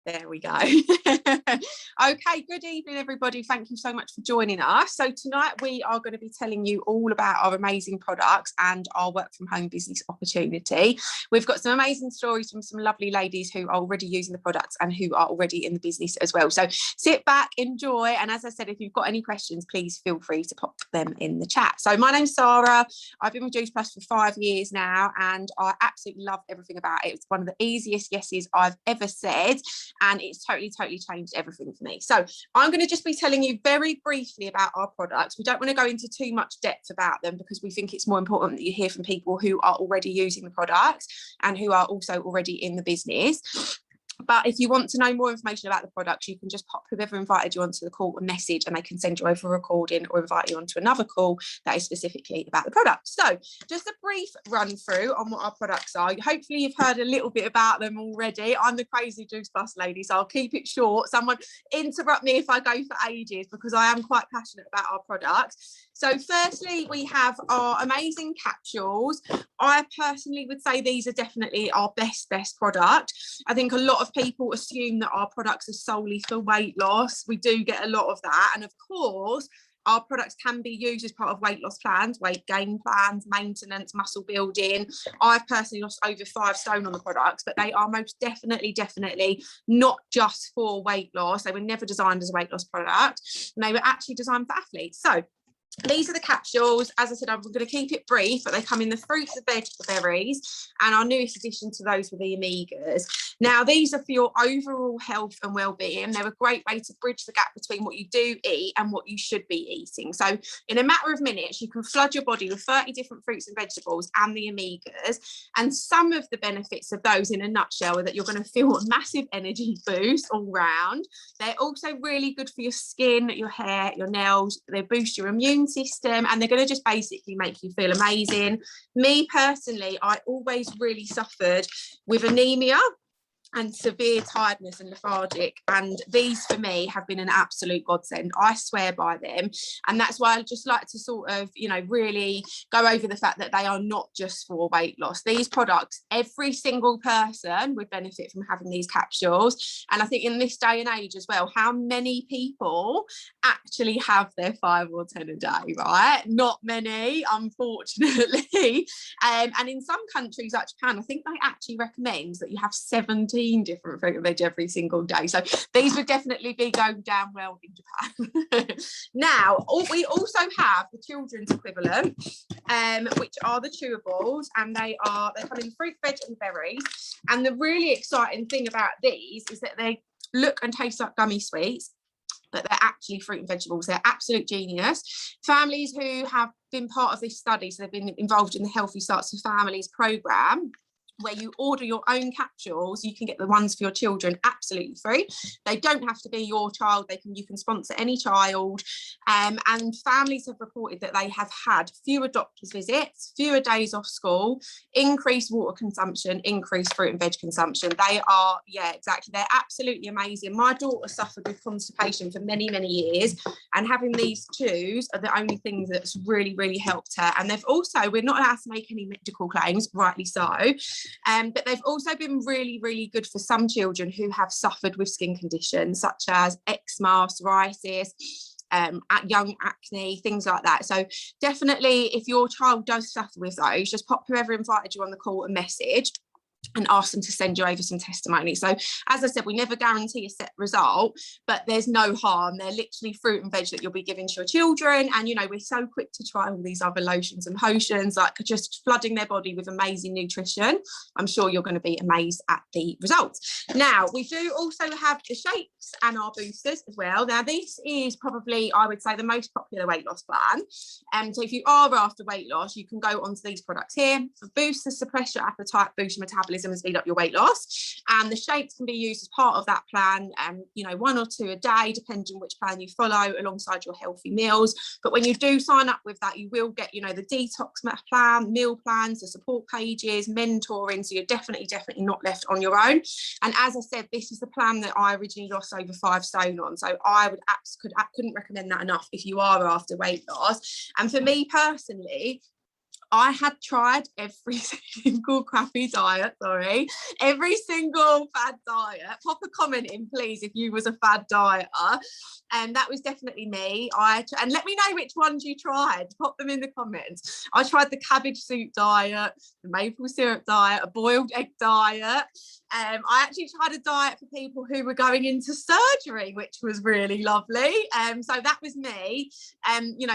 There we go. Okay, good evening, everybody. Thank you so much for joining us. So tonight we are going to be telling you all about our amazing products and our work from home business opportunity. We've got some amazing stories from some lovely ladies who are already using the products and who are already in the business as well. So sit back, enjoy. And as I said, if you've got any questions, please feel free to pop them in the chat. So my name's Sara. I've been with Juice Plus for 5 years now, and I absolutely love everything about it. It's one of the easiest yeses I've ever said. And it's totally changed everything for me. So I'm going to just be telling you very briefly about our products. We don't want to go into too much depth about them because we think it's more important that you hear from people who are already using the products and who are also already in the business. But if you want to know more information about the products, you can just pop whoever invited you onto the call a message and they can send you over a recording or invite you onto another call that is specifically about the products. So just a brief run through on what our products are. Hopefully you've heard a little bit about them already. I'm the crazy Juice Plus lady, so I'll keep it short. Someone interrupt me if I go for ages because I am quite passionate about our products. So firstly, we have our amazing capsules. I personally would say these are definitely our best product. I think a lot of people assume that our products are solely for weight loss. We do get a lot of that. And of course, our products can be used as part of weight loss plans, weight gain plans, maintenance, muscle building. I've personally lost over 5 stone on the products, but they are most definitely not just for weight loss. They were never designed as a weight loss product, and they were actually designed for athletes. So these are the capsules. As I said, I'm going to keep it brief, but they come in the fruits, the vegetable berries, and our newest addition to those were the omegas. Now, these are for your overall health and well-being. They're a great way to bridge the gap between what you do eat and what you should be eating. So in a matter of minutes, you can flood your body with 30 different fruits and vegetables and the omegas. And some of the benefits of those in a nutshell are that you're going to feel a massive energy boost all round. They're also really good for your skin, your hair, your nails. They boost your immune system, and they're going to just basically make you feel amazing. Me personally, I always really suffered with anemia and severe tiredness and lethargic, and these for me have been an absolute godsend. I swear by them, and that's why I just like to sort of, you know, really go over the fact that they are not just for weight loss. These products, every single person would benefit from having these capsules. And I think in this day and age as well, how many people actually have their 5 or 10 a day, right? Not many, unfortunately. And in some countries like Japan, I think they actually recommend that you have 17 different fruit and veg every single day. So these would definitely be going down well in Japan. Now, we also have the children's equivalent, which are the chewables, and they come in fruit, veg, and berries. And the really exciting thing about these is that they look and taste like gummy sweets, but they're actually fruit and vegetables. They're absolute genius. Families who have been part of this study, so they've been involved in the Healthy Starts for Families programme, where you order your own capsules, you can get the ones for your children absolutely free. They don't have to be your child. You can sponsor any child. And families have reported that they have had fewer doctor's visits, fewer days off school, increased water consumption, increased fruit and veg consumption. They are, yeah, exactly. They're absolutely amazing. My daughter suffered with constipation for many years, and having these chews are the only things that's really helped her. And they've also, we're not allowed to make any medical claims, rightly so. But they've also been really good for some children who have suffered with skin conditions such as eczema, psoriasis, young acne, things like that. So definitely, if your child does suffer with those, just pop whoever invited you on the call a message and ask them to send you over some testimonies. So as I said, we never guarantee a set result, but there's no harm. They're literally fruit and veg that you'll be giving to your children. And, you know, we're so quick to try all these other lotions and potions, like just flooding their body with amazing nutrition. I'm sure you're going to be amazed at the results. Now, we do also have the shakes and our boosters as well. Now, this is probably, I would say, the most popular weight loss plan. So if you are after weight loss, you can go onto these products here. Boosters suppress your appetite, boost your metabolism, and speed up your weight loss. And the shakes can be used as part of that plan, you know, 1 or 2 a day, depending on which plan you follow, alongside your healthy meals. But when you do sign up with that, you will get, you know, the detox plan, meal plans, the support pages, mentoring. So you're definitely not left on your own. And as I said, this is the plan that I originally lost over 5 stone on. So I couldn't recommend that enough if you are after weight loss. And for me personally, I had tried every single crappy diet, every single fad diet. Pop a comment in, please, if you was a fad dieter. And that was definitely me. And let me know which ones you tried. Pop them in the comments. I tried the cabbage soup diet, the maple syrup diet, a boiled egg diet. I actually tried a diet for people who were going into surgery, which was really lovely. So that was me.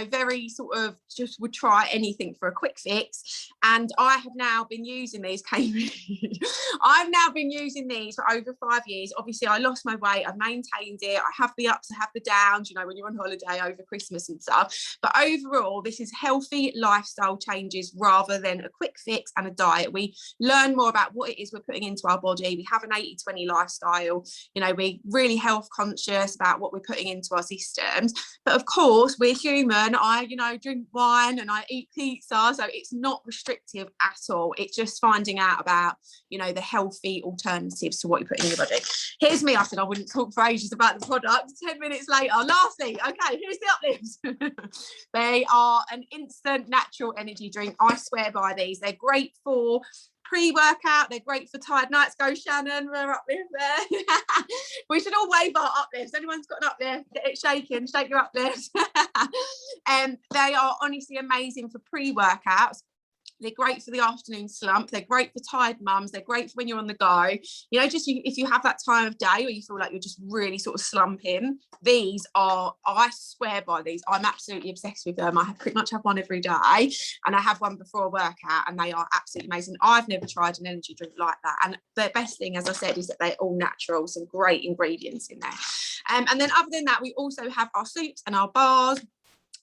Very sort of just would try anything for a quick fix. And I have now been using these, I've now been using these for over 5 years. Obviously, I lost my weight. I've maintained it. I have the ups, I have the downs, when you're on holiday over Christmas and stuff. But overall, this is healthy lifestyle changes rather than a quick fix and a diet. We learn more about what it is we're putting into our body. We have an 80-20 lifestyle. We're really health conscious about what we're putting into our systems. But of course, we're human. I, drink wine and I eat pizza. So it's not restrictive at all. It's just finding out about, the healthy alternatives to what you put in your body. Here's me. I said I wouldn't talk for ages about the product. 10 minutes later, lastly, okay, here's the uplifts. They are an instant natural energy drink. I swear by these. They're great for pre-workout. They're great for tired nights. Go Shannon, we're up there. We should all wave our uplifts. Anyone's got an uplift, get it shaking, shake your uplifts. They are honestly amazing for pre-workouts. They're great for the afternoon slump. They're great for tired mums. They're great for when you're on the go. If you have that time of day where you feel like you're just really sort of slumping, these are, I swear by these. I'm absolutely obsessed with them. I pretty much have one every day, and I have one before a workout, and they are absolutely amazing. I've never tried an energy drink like that. And the best thing, as I said, is that they're all natural, some great ingredients in there. And then other than that, we also have our soups and our bars,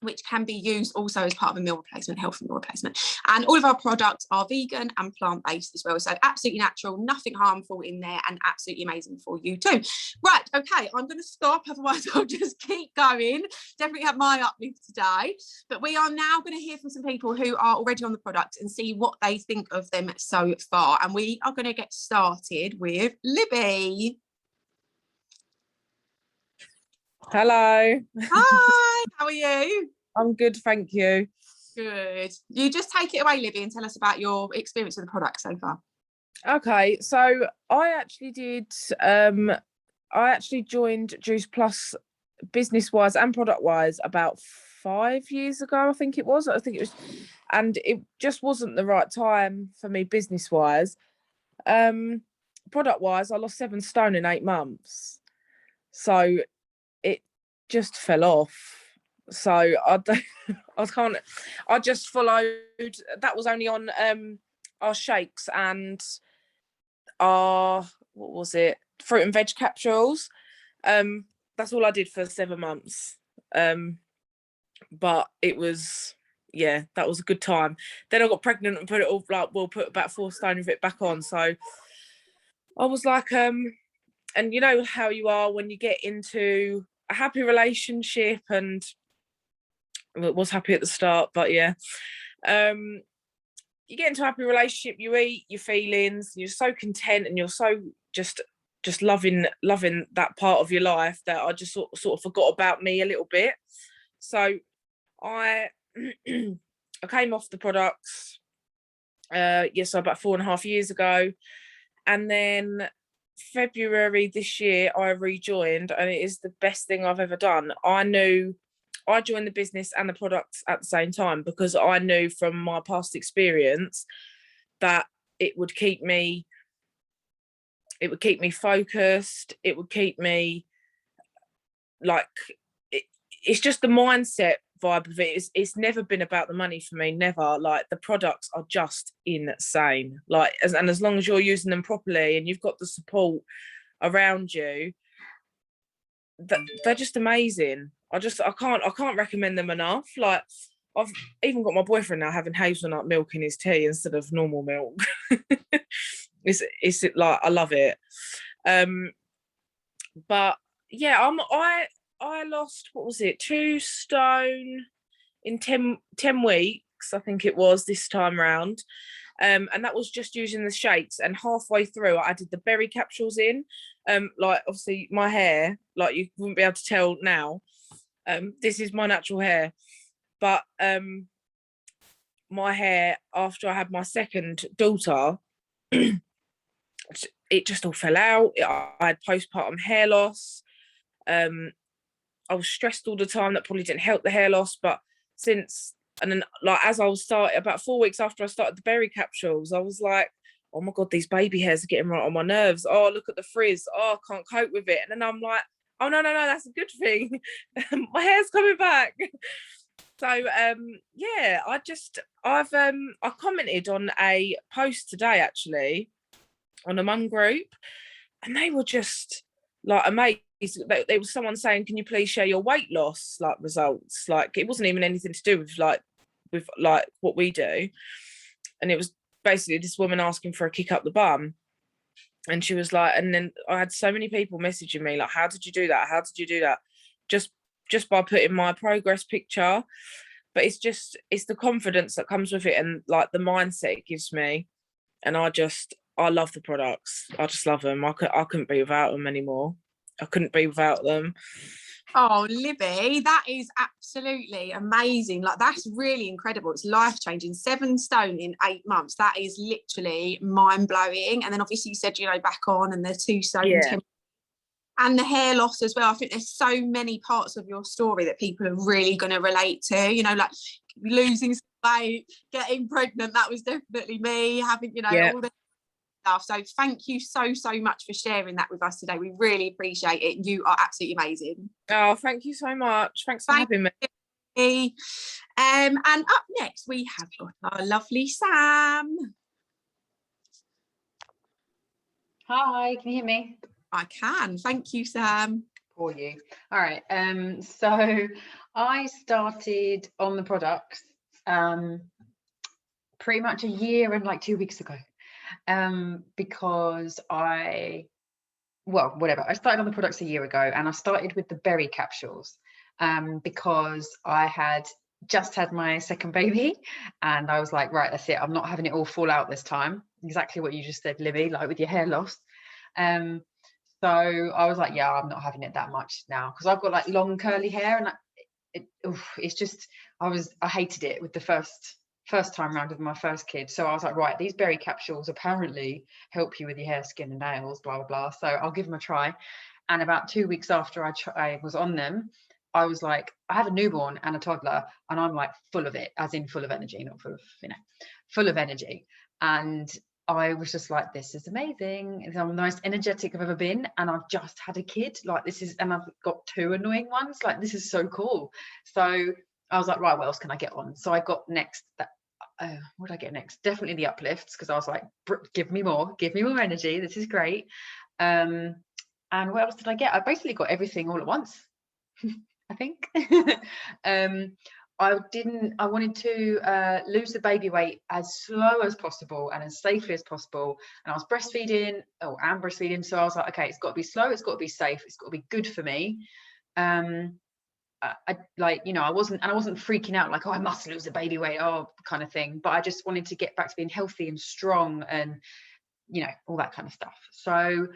which can be used also as part of a meal replacement, healthy meal replacement. And all of our products are vegan and plant-based as well. So absolutely natural, nothing harmful in there, and absolutely amazing for you too. Right, okay, I'm going to stop, otherwise I'll just keep going. Definitely have my uplift today. But we are now going to hear from some people who are already on the product and see what they think of them so far. And we are going to get started with Libby. Hello. Hi, how are you? I'm good, thank you. Good. You just take it away, Libby, and tell us about your experience with the product so far. Okay, so I actually joined Juice Plus business-wise and product-wise about 5 years ago, I think it was, and it just wasn't the right time for me business-wise. Product-wise, I lost 7 stone in 8 months. So it just fell off. So I just followed. That was only on our shakes and our, what was it, fruit and veg capsules. That's all I did for 7 months. But it was, yeah, that was a good time. Then I got pregnant and put about 4 stone of it back on. So I was like, and you know how you are when you get into a happy relationship, and it was happy at the start, but yeah, you get into a happy relationship, you eat your feelings, you're so content, and you're so just loving that part of your life that I just sort of forgot about me a little bit. So I I came off the products so about 4.5 years ago, and then February this year I rejoined, and it is the best thing I've ever done. I joined the business and the products at the same time because I knew from my past experience that it would keep me focused, it would keep me it's just the mindset vibe of it. It's never been about the money for me, never. Like, the products are just insane, and as long as you're using them properly and you've got the support around you, they're just amazing. I can't recommend them enough. Like, I've even got my boyfriend now having hazelnut milk in his tea instead of normal milk. it's like, I love it. But yeah, I lost, what was it, 2 stone in 10 weeks, I think it was, this time round. And that was just using the shakes, and halfway through I added the berry capsules in. Obviously my hair, you wouldn't be able to tell now, this is my natural hair, but my hair after I had my second daughter, it just all fell out. I had postpartum hair loss. I was stressed all the time. That probably didn't help the hair loss. But and then like as I was starting, about 4 weeks after I started the berry capsules, I was like, oh my God, these baby hairs are getting right on my nerves. Oh, look at the frizz. Oh, I can't cope with it. And then I'm like, oh no, that's a good thing. My hair's coming back. So yeah, I commented on a post today actually on a mum group, and they were just like amazed. There was someone saying, can you please share your weight loss like results? Like it wasn't even anything to do with what we do. And it was basically this woman asking for a kick up the bum. And she was like, and then I had so many people messaging me like, how did you do that? How did you do that? Just by putting my progress picture. But it's the confidence that comes with it, and like the mindset it gives me. And I love the products. I just love them. I couldn't be without them anymore. I couldn't be without them. Oh, Libby, that is absolutely amazing. Like, that's really incredible. It's life-changing. 7 stone in 8 months. That is literally mind-blowing. And then obviously you said, back on, and the 2 stone. Yeah. And the hair loss as well. I think there's so many parts of your story that people are really going to relate to, like losing weight, getting pregnant. That was definitely me, having, all the stuff. So thank you so much for sharing that with us today. We really appreciate it. You are absolutely amazing. Oh, thank you so much. Thanks for having me. And up next we have got our lovely Sam. Hi, can you hear me? I can. Thank you, Sam. For you. All right. So I started on the products pretty much a year and like 2 weeks ago. Because I started on the products a year ago, and I started with the berry capsules because I had just had my second baby, and I was like, right, that's it. I'm not having it all fall out this time. Exactly what you just said, Libby, like with your hair loss. So I was like, yeah, I'm not having it that much now, because I've got like long curly hair, and it's just, I hated it with the first time round with my first kid. So I was like, right, these berry capsules apparently help you with your hair, skin and nails, blah, blah, blah. So I'll give them a try. And about 2 weeks after I was on them, I was like, I have a newborn and a toddler, and I'm like full of it, as in full of energy, not full of, full of energy. And I was just like, this is amazing. I'm the most energetic I've ever been. And I've just had a kid. Like, and I've got 2 annoying ones. Like, this is so cool. So I was like, right, what else can I get on? So I got next what did I get next? Definitely the uplifts, because I was like, give me more energy. This is great. And what else did I get? I basically got everything all at once, I think. I wanted to lose the baby weight as slow as possible and as safely as possible. And I was breastfeeding. So I was like, okay, it's got to be slow. It's got to be safe. It's got to be good for me. I wasn't freaking out like, oh, I must lose the baby weight, kind of thing. But I just wanted to get back to being healthy and strong and, all that kind of stuff. So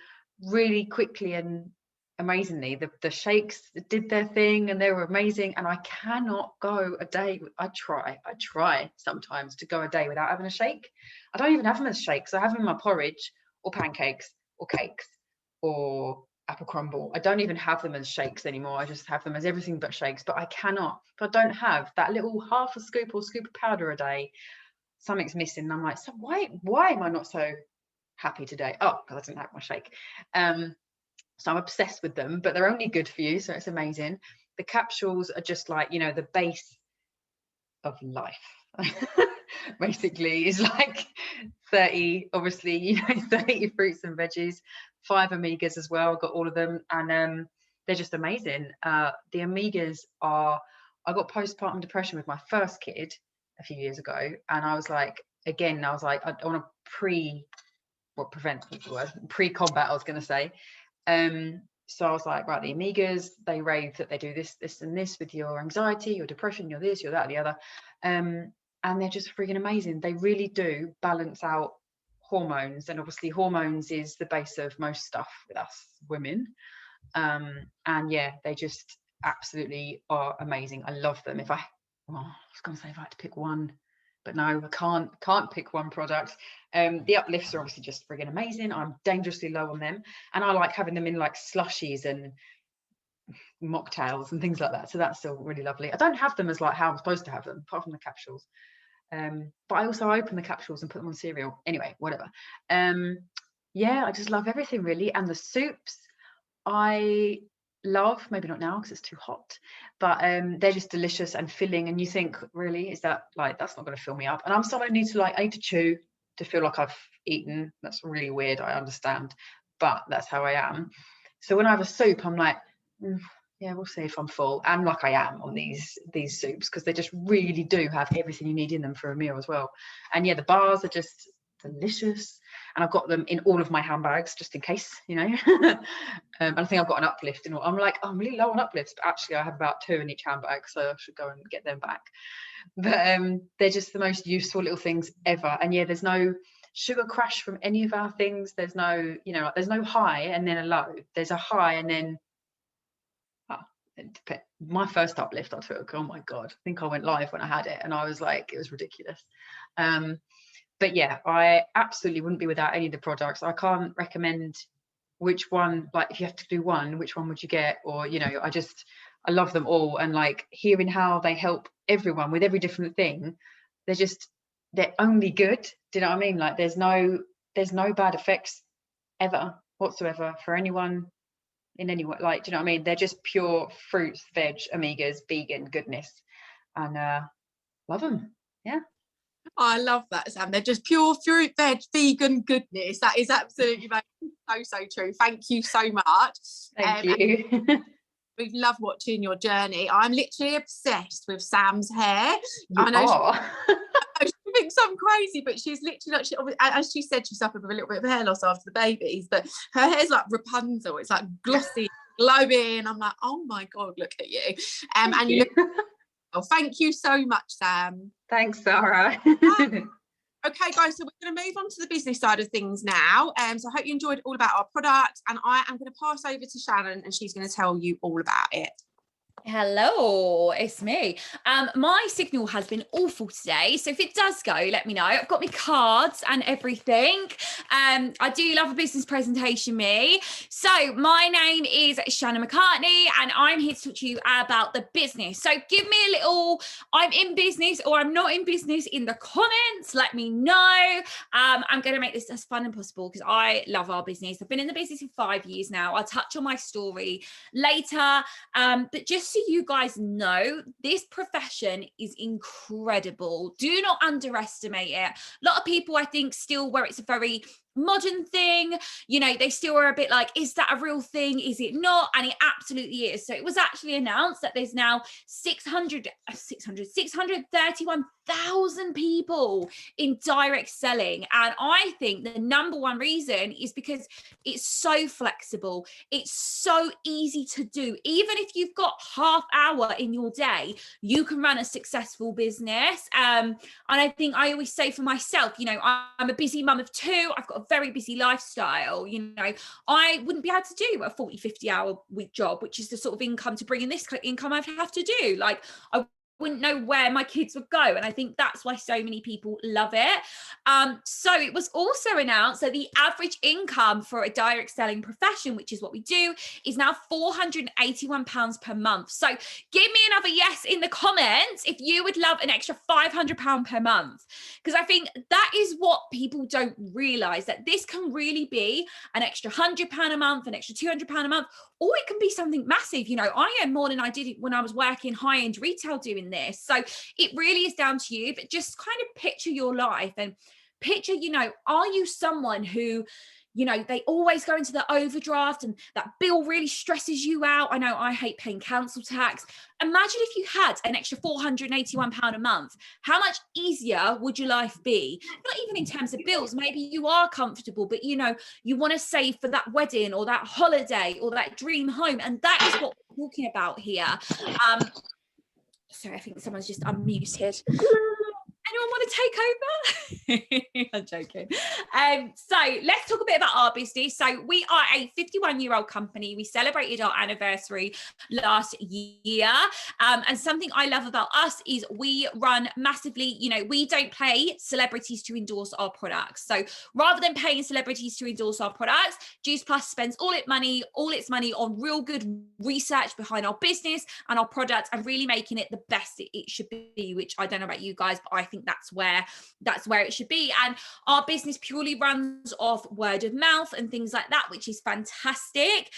really quickly and amazingly, the shakes did their thing, and they were amazing. And I cannot go a day. I try sometimes to go a day without having a shake. I don't even have them as shakes. I have them in my porridge or pancakes or cakes or apple crumble. I don't even have them as shakes anymore. I just have them as everything but shakes. But I cannot, if I don't have that little half a scoop or scoop of powder a day, something's missing. And I'm like, so why am I not so happy today? Oh, because I didn't have my shake. So I'm obsessed with them, but they're only good for you, so it's amazing. The capsules are just like, the base of life. Basically, is like 30, obviously, 30 fruits and veggies, 5 omegas as well. I've got all of them, and they're just amazing. The omegas I got postpartum depression with my first kid a few years ago, and I was like, I want to pre-combat, I was going to say. So I was like, right, the omegas, they rave that they do this and this with your anxiety, your depression, your this, your that, the other. And they're just freaking amazing. They really do balance out hormones. And obviously hormones is the base of most stuff with us women. And yeah, they just absolutely are amazing. I love them. If I had to pick one but no, I can't pick one product. The uplifts are obviously just friggin' amazing. I'm dangerously low on them, and I like having them in like slushies and mocktails and things like that, so that's still really lovely. I don't have them as like how I'm supposed to have them, apart from the capsules, but I also open the capsules and put them on cereal. Anyway, whatever. Yeah, I just love everything really. And the soups I love, maybe not now because it's too hot, but they're just delicious and filling, and you think, really, is that like, that's not going to fill me up? And I'm someone who needs to like, I need to chew to feel like I've eaten. That's really weird, I understand, but that's how I am. So when I have a soup, I'm like, yeah, we'll see if I'm full. And like I am on these soups, because they just really do have everything you need in them for a meal as well. And yeah, the bars are just delicious, and I've got them in all of my handbags just in case, you know. And I think I've got an uplift in all. I'm like, oh, I'm really low on uplifts, but actually I have about 2 in each handbag, so I should go and get them back. But they're just the most useful little things ever. And yeah, there's no sugar crash from any of our things. There's no, you know, there's no high and then a low. There's a high and then my first uplift I took, oh my god, I think I went live when I had it, and I was like, it was ridiculous. But yeah, I absolutely wouldn't be without any of the products. I can't recommend which one, like if you have to do one, which one would you get? Or, you know, I love them all, and like hearing how they help everyone with every different thing, they're only good. Do you know what I mean? Like there's no bad effects ever whatsoever for anyone in any way. Like, do you know what I mean? They're just pure fruits, veg, omegas, vegan goodness, and love them. Yeah. I love that, Sam. They're just pure fruit, veg, vegan goodness. That is absolutely so true. Thank you so much. Thank you. We've loved watching your journey. I'm literally obsessed with Sam's hair. You are. She thinks I'm crazy, but she's literally like, as she said, she suffered with a little bit of hair loss after the babies, but her hair's like Rapunzel. It's like glossy, glowing. I'm like, oh my god, look at you. And you look. Oh, thank you so much, Sam. Thanks, Sara. Okay, guys, so we're going to move on to the business side of things now. So I hope you enjoyed all about our product, and I am going to pass over to Shannon, and she's going to tell you all about it. Hello, it's me. My signal has been awful today, so if it does go, let me know. I've got my cards and everything. I do love a business presentation, me. So my name is Shannon McCartney, and I'm here to talk to you about the business. So give me a little, I'm in business or I'm not in business in the comments. Let me know. I'm going to make this as fun as possible because I love our business. I've been in the business for 5 years now. I'll touch on my story later, but just so you guys know, this profession is incredible. Do not underestimate it. A lot of people, I think, still where it's a very modern thing, you know, they still are a bit like, is that a real thing? Is it not? And it absolutely is. So it was actually announced that there's now 631,000 people in direct selling. And I think the number one reason is because it's so flexible. It's so easy to do. Even if you've got half hour in your day, you can run a successful business. And I think I always say for myself, you know, I'm a busy mum of 2. I've got a very busy lifestyle. You know, I wouldn't be able to do a 40-50 hour week job, which is the sort of income to bring in this income I'd have to do. Like, I wouldn't know where my kids would go, and I think that's why so many people love it. So it was also announced that the average income for a direct selling profession, which is what we do, is now £481 per month. So give me another yes in the comments if you would love an extra £500 per month, because I think that is what people don't realize, that this can really be an extra £100 a month, an extra £200 a month, or it can be something massive. You know, I earn more than I did when I was working high-end retail doing this. So it really is down to you, but just kind of picture your life and picture, you know, are you someone who, you know, they always go into the overdraft and that bill really stresses you out? I know I hate paying council tax. Imagine if you had an extra £481 a month. How much easier would your life be? Not even in terms of bills. Maybe you are comfortable, but you know, you want to save for that wedding or that holiday or that dream home. And that is what we're talking about here. Sorry, I think someone's just unmuted. And anyone want to take over? I'm joking. So let's talk a bit about our business. So we are a 51-year-old company. We celebrated our anniversary last year. And something I love about us is we run massively, you know, we don't pay celebrities to endorse our products. So rather than paying celebrities to endorse our products, Juice Plus spends all its money on real good research behind our business and our product and really making it the best it should be, which I don't know about you guys, but I think that's where it should be. And our business purely runs off word of mouth and things like that, which is fantastic.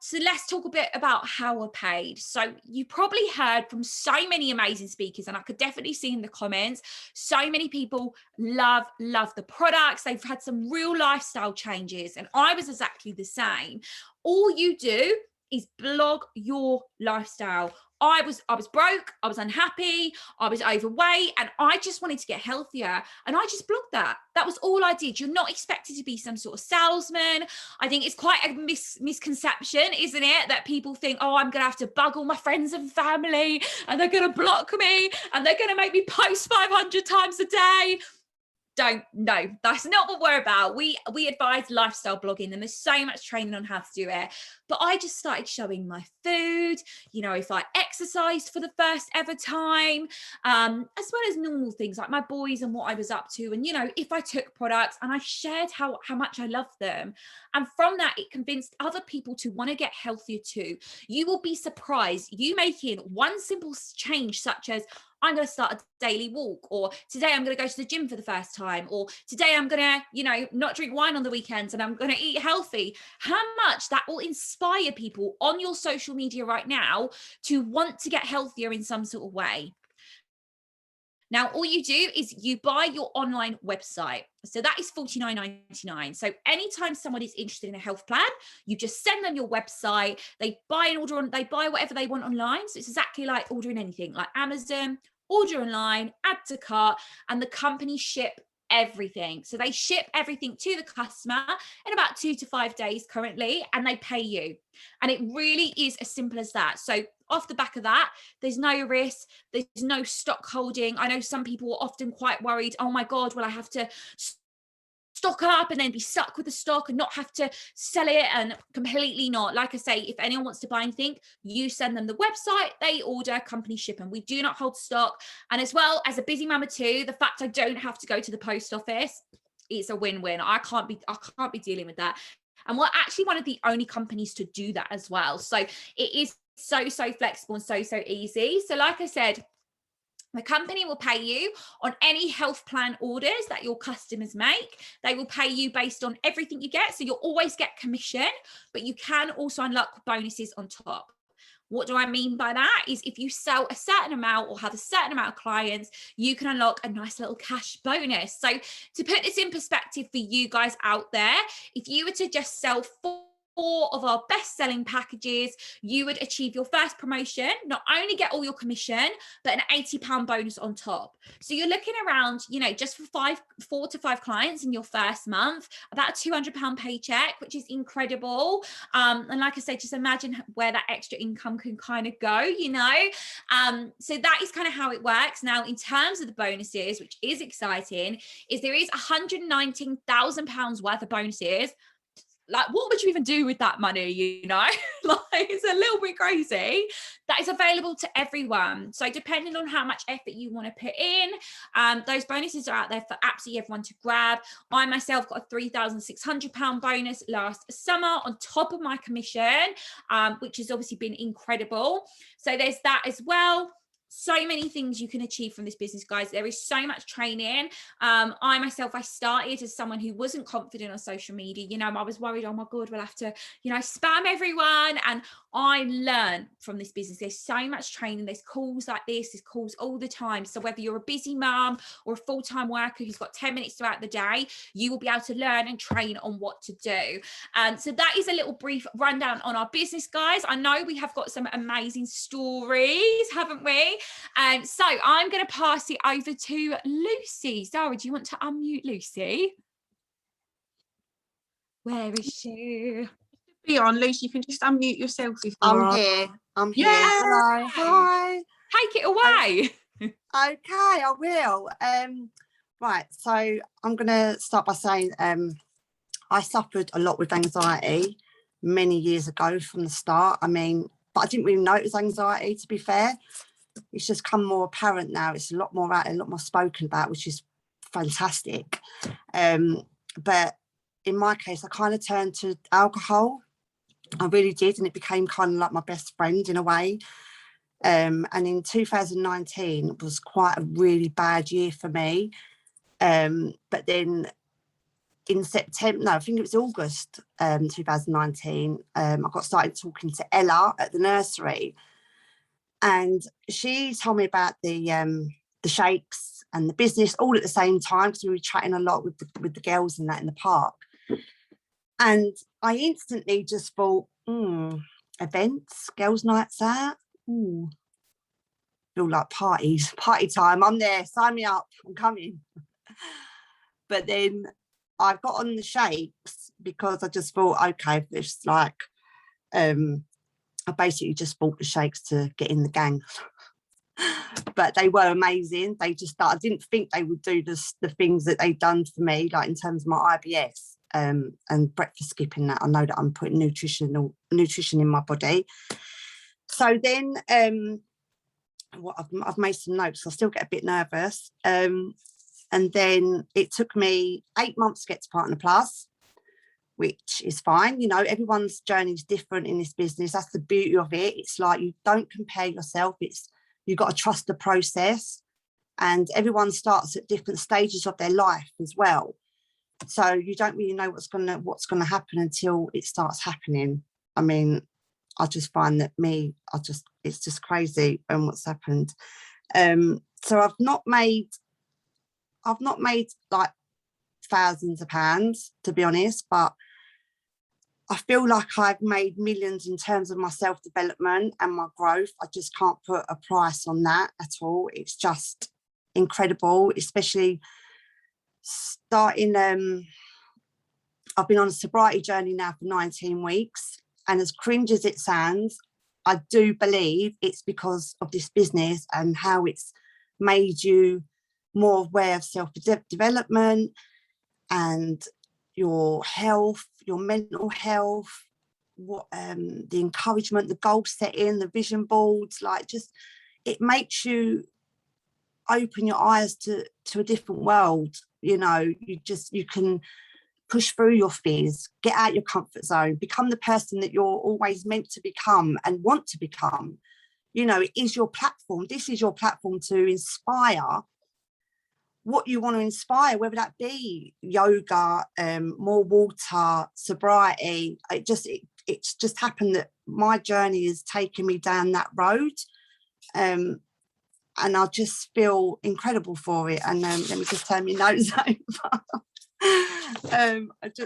So let's talk a bit about how we're paid. So you probably heard from so many amazing speakers, and I could definitely see in the comments, so many people love the products. They've had some real lifestyle changes, and I was exactly the same. All you do is blog your lifestyle. I was broke, I was unhappy, I was overweight, and I just wanted to get healthier. And I just blogged that. That was all I did. You're not expected to be some sort of salesman. I think it's quite a misconception, isn't it? That people think, oh, I'm going to have to bug all my friends and family, and they're going to block me, and they're going to make me post 500 times a day. No, that's not what we're about. We advise lifestyle blogging, and there's so much training on how to do it. But I just started showing my food, you know, if I exercised for the first ever time, as well as normal things like my boys and what I was up to. And, you know, if I took products, and I shared how much I loved them. And from that, it convinced other people to want to get healthier too. You will be surprised. You making one simple change, such as, I'm going to start a daily walk, or today I'm going to go to the gym for the first time, or today I'm going to, you know, not drink wine on the weekends and I'm going to eat healthy. How much that will inspire people on your social media right now to want to get healthier in some sort of way. Now, all you do is you buy your online website. So that is $49.99. So anytime someone is interested in a health plan, you just send them your website. They buy they buy whatever they want online. So it's exactly like ordering anything, like Amazon. Order online, add to cart, and the company ship everything. So they ship everything to the customer in about 2 to 5 days currently, and they pay you. And it really is as simple as that. So off the back of that, there's no risk, there's no stock holding. I know some people are often quite worried, oh my God, will I have to stock up and then be stuck with the stock and not have to sell it? And completely not. Like I say, if anyone wants to buy anything, you send them the website, they order, company ship, and we do not hold stock. And as well, as a busy mama too, the fact I don't have to go to the post office, it's a win-win. I can't be dealing with that. And we're actually one of the only companies to do that as well. So it is so flexible and so easy. So like I said, the company will pay you on any health plan orders that your customers make. They will pay you based on everything you get. So you'll always get commission, but you can also unlock bonuses on top. What do I mean by that? Is if you sell a certain amount or have a certain amount of clients, you can unlock a nice little cash bonus. So to put this in perspective for you guys out there, if you were to just sell 4 of our best-selling packages, you would achieve your first promotion, not only get all your commission, but an £80 bonus on top. So you're looking around, you know, just for 4 to 5 clients in your first month, about a £200 paycheck, which is incredible. And like I said, just imagine where that extra income can kind of go, you know. So that is kind of how it works. Now, in terms of the bonuses, which is exciting, is there is £119,000 worth of bonuses. Like, what would you even do with that money, you know? Like, it's a little bit crazy. That is available to everyone. So depending on how much effort you want to put in, those bonuses are out there for absolutely everyone to grab. I myself got a £3,600 bonus last summer on top of my commission, which has obviously been incredible. So there's that as well. So many things you can achieve from this business, guys. There is so much training. I started as someone who wasn't confident on social media. You know, I was worried, oh my God, we'll have to, you know, spam everyone. And I learned from this business. There's so much training. There's calls like this. There's calls all the time. So whether you're a busy mum or a full-time worker who's got 10 minutes throughout the day, you will be able to learn and train on what to do. So that is a little brief rundown on our business, guys. I know we have got some amazing stories, haven't we? So I'm going to pass it over to Lucy. Sara, do you want to unmute Lucy? Where is she? Be on, Lucy. You can just unmute yourself if you I'm are. here. I'm here. Yeah. Hello. Hi. Take it away. Okay, I will. Right, so I'm going to start by saying I suffered a lot with anxiety many years ago from the start. I mean, but I didn't really know it was anxiety, to be fair. It's just come more apparent now. It's a lot more out, a lot more spoken about, which is fantastic. But in my case, I kind of turned to alcohol. I really did, and it became kind of like my best friend in a way. And in 2019, it was quite a really bad year for me. But then in September, no, I think it was August 2019, I got started talking to Ella at the nursery, and she told me about the shakes and the business all at the same time, because we were chatting a lot with the girls and that in the park. And I instantly just thought, events, girls' nights out, feel like party time. I'm there, sign me up, I'm coming. But then I got on the shakes because I just thought, okay, it's like, I basically just bought the shakes to get in the gang. But they were amazing. They just, I didn't think they would do the things that they've done for me, like in terms of my IBS and breakfast skipping. That I know that I'm putting nutrition in my body. So then I've made some notes. I still get a bit nervous. And then it took me 8 months to get to Partner Plus, which is fine. You know, everyone's journey is different in this business. That's the beauty of it. It's like you don't compare yourself. You've got to trust the process, and everyone starts at different stages of their life as well. So you don't really know what's gonna happen until it starts happening. I mean, I just find that it's just crazy and what's happened. So I've not made like thousands of pounds, to be honest, but I feel like I've made millions in terms of my self-development and my growth. I just can't put a price on that at all. It's just incredible, especially starting. I've been on a sobriety journey now for 19 weeks. And as cringe as it sounds, I do believe it's because of this business and how it's made you more aware of self-development and your health, your mental health, what the encouragement, the goal setting, the vision boards, like just it makes you open your eyes to a different world. You know, you can push through your fears, get out your comfort zone, become the person that you're always meant to become and want to become. You know, it is your platform. This is your platform to inspire what you want to inspire, whether that be yoga, more water, sobriety. It's just happened that my journey has taken me down that road, and I just feel incredible for it. And let me just turn my nose over.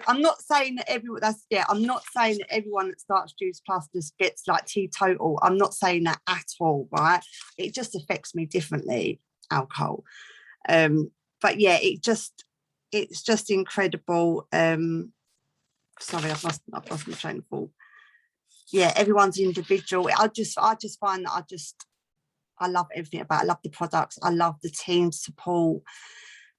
I'm not saying that everyone that starts Juice Plus just gets like teetotal. I'm not saying that at all, right? It just affects me differently, alcohol. But yeah, it's just incredible. Sorry, I've lost my train of thought. Yeah, everyone's individual. I just find that I love everything about it. I love the products. I love the team support.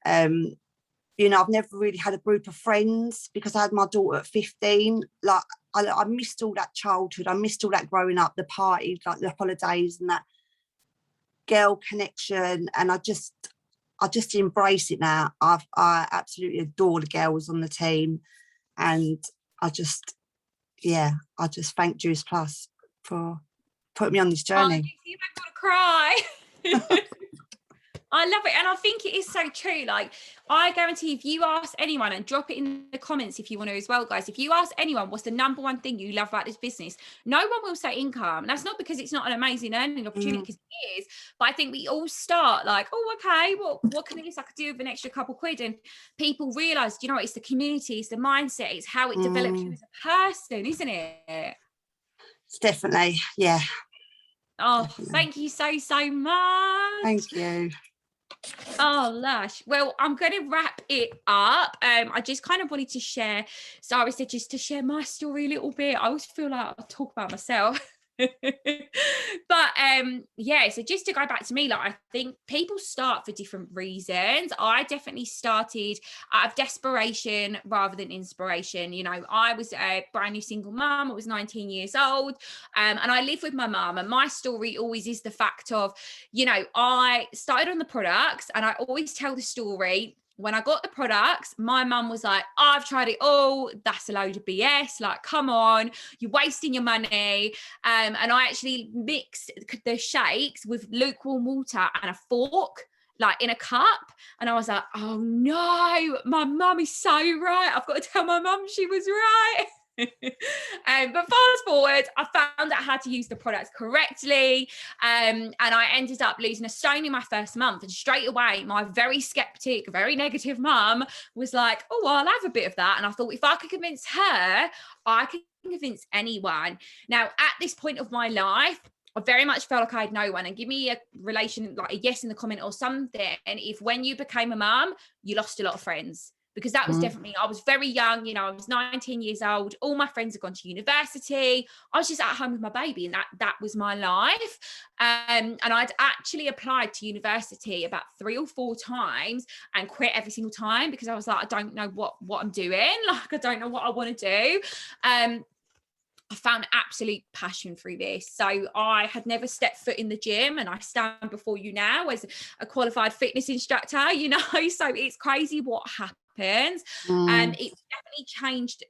You know, I've never really had a group of friends because I had my daughter at 15. Like I missed all that childhood. I missed all that growing up, the parties, like the holidays and that girl connection. And I just embrace it now. I absolutely adore the girls on the team, and I just thank Juice Plus for putting me on this journey. You make me want to cry. I love it. And I think it is so true. Like, I guarantee if you ask anyone, and drop it in the comments if you want to as well, guys, if you ask anyone what's the number one thing you love about this business, no one will say income. And that's not because it's not an amazing earning opportunity, because it is, but I think we all start like, oh, okay, well, what can I could do with an extra couple quid? And people realise, you know what, it's the community, it's the mindset, it's how it develops you as a person, isn't it? It's definitely, yeah. Oh, definitely. Thank you so much. Thank you. Oh, lush. Well, I'm going to wrap it up. I just kind of wanted to share, Sara said, just to share my story a little bit. I always feel like I talk about myself. But yeah, so just to go back to me, like I think people start for different reasons. I definitely started out of desperation rather than inspiration. You know, I was a brand new single mum. I was 19 years old, and I live with my mum. And my story always is the fact of, you know, I started on the products, and I always tell the story. When I got the products, my mum was like, oh, I've tried it all. That's a load of BS. Like, come on, you're wasting your money. And I actually mixed the shakes with lukewarm water and a fork, like in a cup. And I was like, oh no, my mum is so right. I've got to tell my mum she was right. But fast forward, I found out how to use the products correctly, and I ended up losing a stone in my first month. And straight away, my very skeptic, very negative mum was like, oh, well, I'll have a bit of that. And I thought, if I could convince her, I could convince anyone. Now, at this point of my life, I very much felt like I had no one. And give me a relation, like a yes in the comment or something. And if when you became a mum, you lost a lot of friends. Because that was definitely, I was very young, you know, I was 19 years old. All my friends had gone to university. I was just at home with my baby, and that was my life. And I'd actually applied to university about 3 or 4 times and quit every single time because I was like, I don't know what I'm doing. Like, I don't know what I want to do. I found absolute passion through this. So I had never stepped foot in the gym, and I stand before you now as a qualified fitness instructor, you know, so it's crazy what happened. And it definitely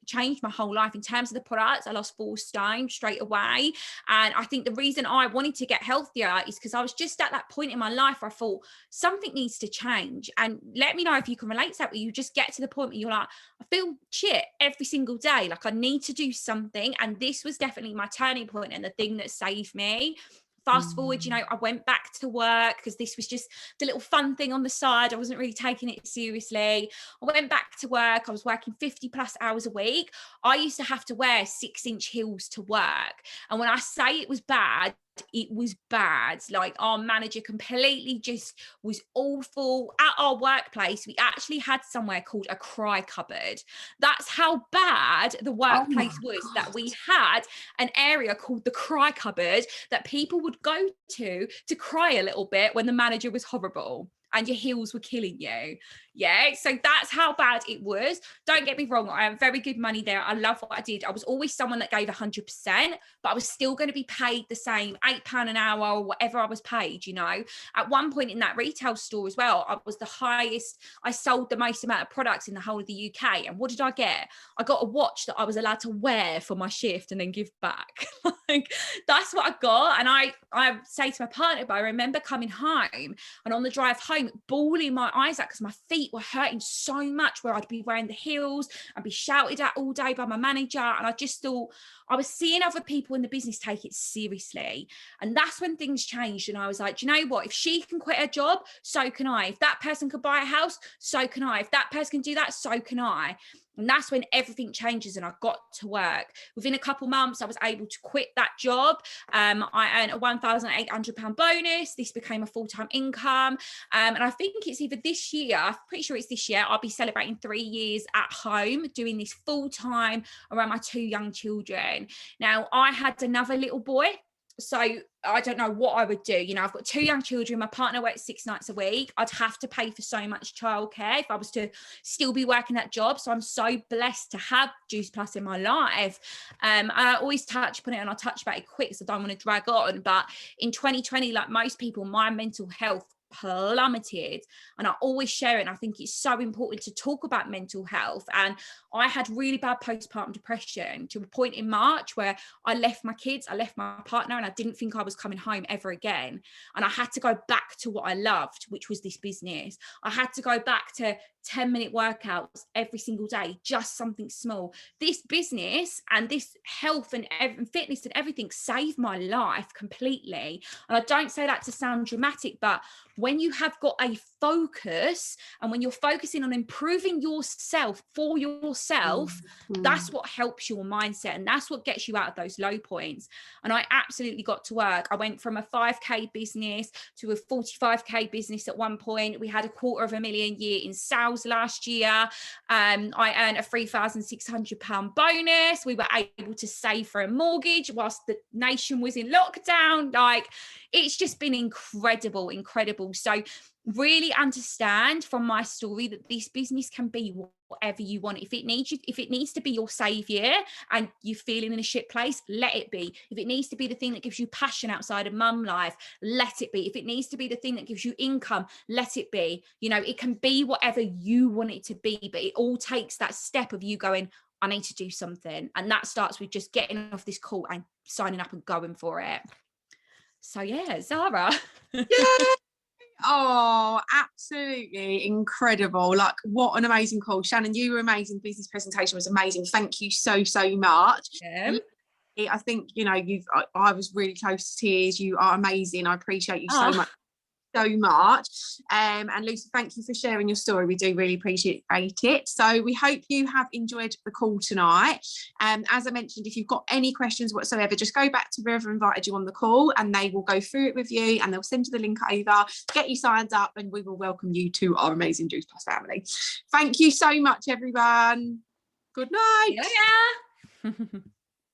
changed my whole life in terms of the products. I lost 4 stone straight away. And I think the reason I wanted to get healthier is because I was just at that point in my life where I thought something needs to change. And let me know if you can relate to that, where you just get to the point where you're like, I feel shit every single day. Like, I need to do something. And this was definitely my turning point and the thing that saved me. Fast forward, you know, I went back to work because this was just the little fun thing on the side. I wasn't really taking it seriously. I went back to work. I was working 50 plus hours a week. I used to have to wear 6-inch heels to work. And when I say it was bad, it was bad. Like, our manager completely just was awful. At our workplace, we actually had somewhere called a cry cupboard. That's how bad the workplace was, that we had an area called the cry cupboard that people would go to cry a little bit when the manager was horrible and your heels were killing you. Yeah, so that's how bad it was. Don't get me wrong, I have very good money there. I love what I did. I was always someone that gave 100%, but I was still going to be paid the same £8 an hour or whatever I was paid, you know. At one point in that retail store as well, I was the highest, I sold the most amount of products in the whole of the UK. And what did I get? I got a watch that I was allowed to wear for my shift and then give back. Like, that's what I got. And I say to my partner, but I remember coming home and on the drive home, bawling my eyes out because my feet were hurting so much, where I'd be wearing the heels, I'd be shouted at all day by my manager. And I just thought, I was seeing other people in the business take it seriously. And that's when things changed. And I was like, do you know what? If she can quit her job, so can I. If that person could buy a house, so can I. If that person can do that, so can I. And that's when everything changes and I got to work. Within a couple months, I was able to quit that job. I earned a £1,800 bonus. This became a full-time income. And I think it's either this year, I'm pretty sure it's this year, I'll be celebrating 3 years at home doing this full-time around my 2 young children. Now, I had another little boy. So I don't know what I would do. You know, I've got 2 young children. My partner works 6 nights a week. I'd have to pay for so much childcare if I was to still be working that job. So I'm so blessed to have Juice Plus in my life. And I always touch upon it, and I'll touch about it quick, so I don't want to drag on. But in 2020, like most people, my mental health plummeted, and I always share it, and I think it's so important to talk about mental health. And I had really bad postpartum depression to a point in March where I left my kids, I left my partner, and I didn't think I was coming home ever again. And I had to go back to what I loved, which was this business. I had to go back to 10-minute workouts every single day, just something small. This business and this health and fitness and everything saved my life completely. And I don't say that to sound dramatic, but when you have got a focus, and when you're focusing on improving yourself for yourself, that's what helps your mindset, and that's what gets you out of those low points. And I absolutely got to work. I went from a 5k business to a 45k business at one point. We had $250,000 a year in sales last year. I earned a £3,600 bonus. We were able to save for a mortgage whilst the nation was in lockdown. Like, it's just been incredible. So really understand from my story that this business can be whatever you want. If it needs to be your savior and you're feeling in a shit place, let it be. If it needs to be the thing that gives you passion outside of mum life, let it be. If it needs to be the thing that gives you income, let it be. You know, it can be whatever you want it to be, but it all takes that step of you going, I need to do something. And that starts with just getting off this call and signing up and going for it. So yeah, Sara. Yeah. Oh, absolutely incredible. Like, what an amazing call. Shannon, you were amazing. Business presentation was amazing. Thank you so much. I think, you know, I was really close to tears. You are amazing. I appreciate you so much. And Lucy, thank you for sharing your story. We do really appreciate it. So we hope you have enjoyed the call tonight. As I mentioned, if you've got any questions whatsoever, just go back to whoever invited you on the call and they will go through it with you, and they'll send you the link over, get you signed up, and we will welcome you to our amazing Juice Plus family. Thank you so much, everyone. Good night. Yeah.